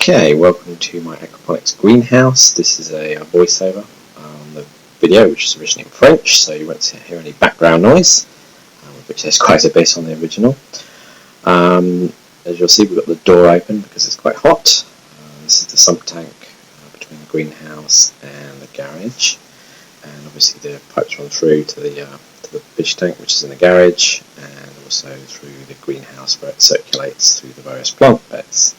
Okay, welcome to my aquaponics greenhouse. This is a voiceover on the video, which is originally in French, so you won't hear any background noise, which is quite a bit on the original. As you'll see, we've got the door open because it's quite hot. This is the sump tank between the greenhouse and the garage, and obviously the pipes run through to the fish tank, which is in the garage, and also through the greenhouse where it circulates through the various plant beds.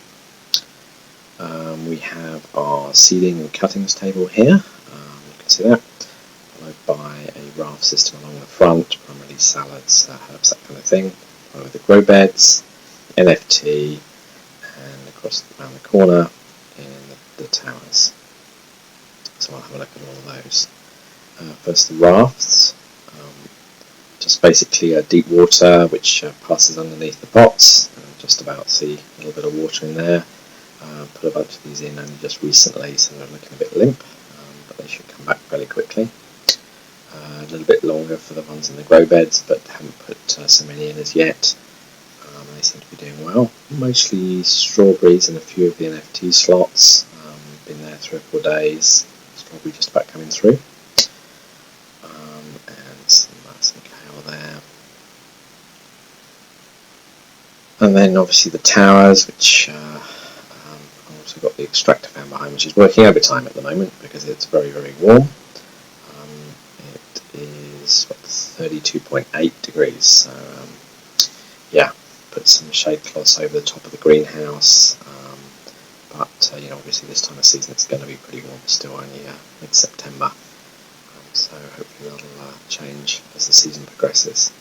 We have our seeding and cuttings table here, you can see that, followed by a raft system along the front, primarily salads, herbs, that kind of thing, followed with the grow beds, NFT, and across around the corner in the towers. So I'll have a look at all of those. First, the rafts, just basically deep water which passes underneath the pots. Just about see a little bit of water in there. Put a bunch of these in only just recently, so they're looking a bit limp, but they should come back fairly quickly. A little bit longer for the ones in the grow beds, but haven't put so many in as yet. They seem to be doing well. Mostly strawberries and a few of the NFT slots. Been there 3 or 4 days. Strawberry just about coming through. And some kale there. And then obviously the towers, which I've also got the extractor fan behind, which is working overtime at the moment because it's very, very warm. It is 32.8 degrees, so yeah, put some shade cloths over the top of the greenhouse, but obviously this time of season it's going to be pretty warm still, only mid-September, so hopefully that'll change as the season progresses.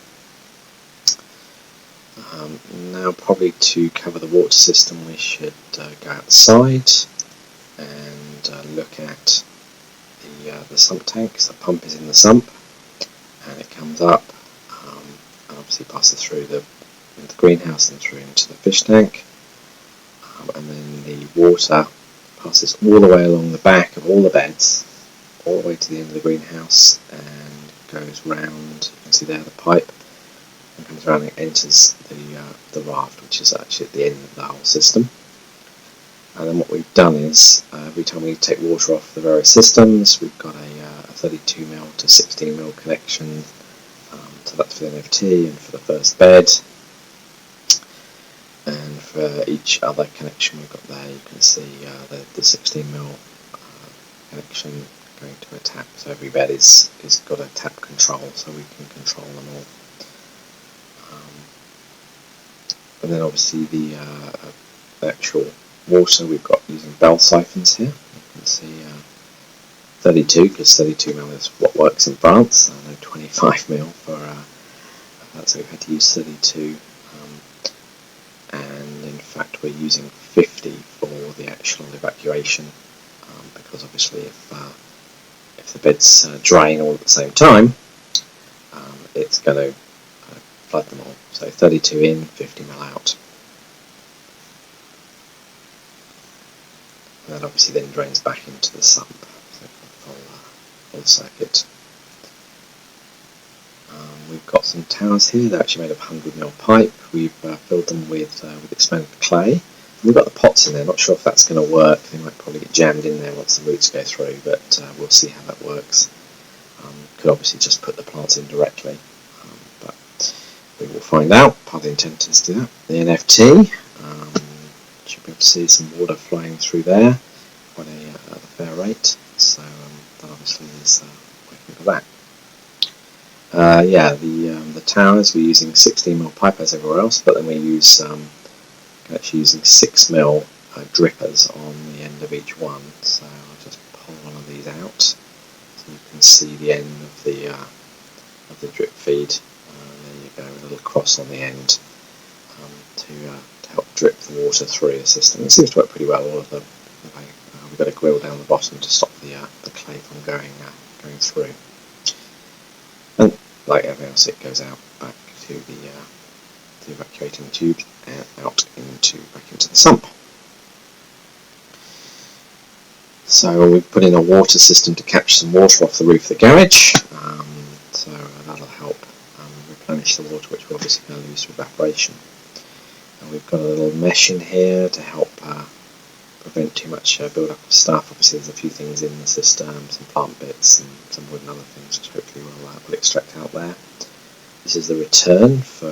Now probably to cover the water system we should go outside and look at the sump tank. So the pump is in the sump and it comes up and obviously passes through the greenhouse and through into the fish tank, and then the water passes all the way along the back of all the beds all the way to the end of the greenhouse and goes round. You can see there the pipe, and comes around and enters the raft, which is actually at the end of the whole system. And then what we've done is, every time we take water off the various systems, we've got a 32mm to 16mm connection, so that's for the NFT and for the first bed. And for each other connection we've got there, you can see the 16mm connection going to a tap. So every bed is got a tap control, so we can control them all. And then obviously the actual water we've got using bell siphons here. You can see 32, because 32mm is what works in France. No 25mm for so we've had to use 32, and in fact we're using 50 for the actual evacuation, because obviously if the bed's drying all at the same time, it's going to flood them all. So 32 in, 50mm out. And that obviously then drains back into the sump, so full circuit. We've got some towers here. They're actually made of 100mm pipe. We've filled them with expanded clay. We've got the pots in there. Not sure if that's going to work. They might probably get jammed in there once the roots go through, but we'll see how that works. Could obviously just put the plants in directly, but we will find out. Part of the intent is to do that. The NFT, should be able to see some water flowing through there quite at a fair rate, so that obviously is working for that. The towers, we're using 16mm pipe as everywhere else, but then we use actually using 6mm drippers on the end of each one. So I'll just pull one of these out so you can see the end of the drip feed. There you go, with a little cross on the end to help drip the water through the system. It seems to work pretty well, all of them. We've got a grill down the bottom to stop the clay from going through. And like everything else, it goes out back to the evacuating tubes and out back into the sump. So we've put in a water system to catch some water off the roof of the garage, so that'll help replenish the water, which we're obviously going to use for evaporation. And we've got a little mesh in here to help prevent too much build-up of stuff. Obviously there's a few things in the system, some plant bits and some wood and other things which hopefully will extract out there. This is the return for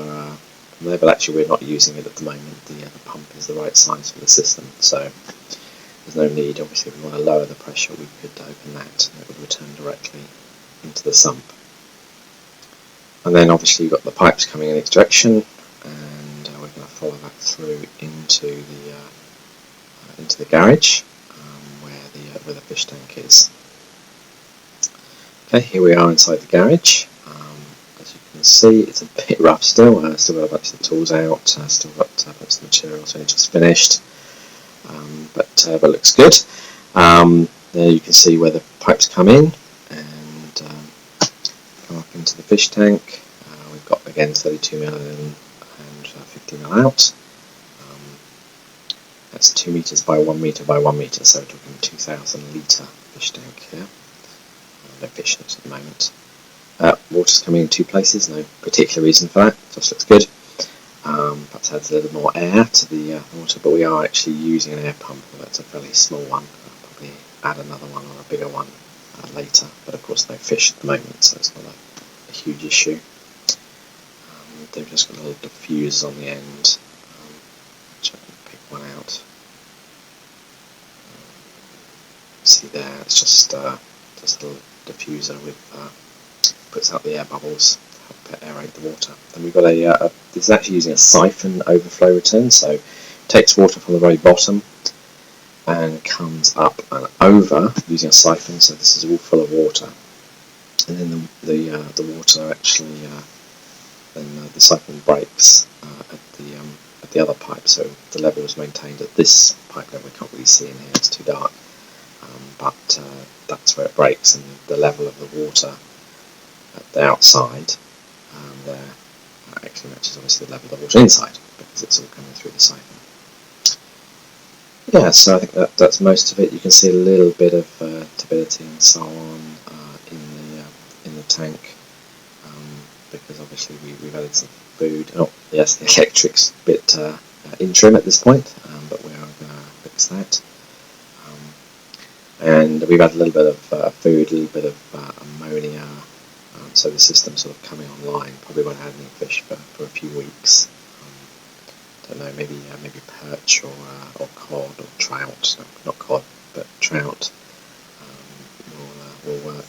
there, but actually we're not using it at the moment. The pump is the right size for the system, so there's no need. Obviously if we want to lower the pressure we could open that and it would return directly into the sump. And then obviously you've got the pipes coming in each direction, and we're going to follow that through into the garage where the fish tank is. Okay, here we are inside the garage. As you can see, it's a bit rough still. Still got a bunch of the tools out. Still got a bunch of the materials only just finished, but looks good. There you can see where the pipes come in and come up into the fish tank. We've got again 32mm in and 50mm out. That's 2 meters by 1 meter by 1 meter, so we're talking 2,000 litre fish tank here. No fish in it at the moment. Water's coming in 2 places, no particular reason for that, just looks good. Perhaps adds a little more air to the water, but we are actually using an air pump. That's a fairly small one. I'll probably add another one or a bigger one later, but of course no fish at the moment, so it's not a huge issue. They've just got little diffusers on the end, which I can pick one out. See there, it's just a little diffuser with puts out the air bubbles to help aerate the water. Then we've got this is actually using a siphon overflow return, so it takes water from the very bottom and comes up and over using a siphon. So this is all full of water, and then the water actually then the siphon breaks at the other pipe, so the level is maintained at this pipe level. We can't really see in here; it's too dark. But that's where it breaks, and the level of the water at the outside there actually matches obviously the level of the water inside, because it's all coming through the siphon. Yeah, so I think that's most of it. You can see a little bit of turbidity and so on in the tank, because obviously we've added some food. Oh yes, the electric's a bit interim at this point, but we are going to fix that. And we've had a little bit of food, a little bit of ammonia, so the system's sort of coming online. Probably won't have any fish for a few weeks. Don't know, maybe perch or cod or trout. No, not cod, but trout will work.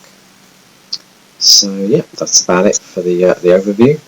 So yeah, that's about it for the overview.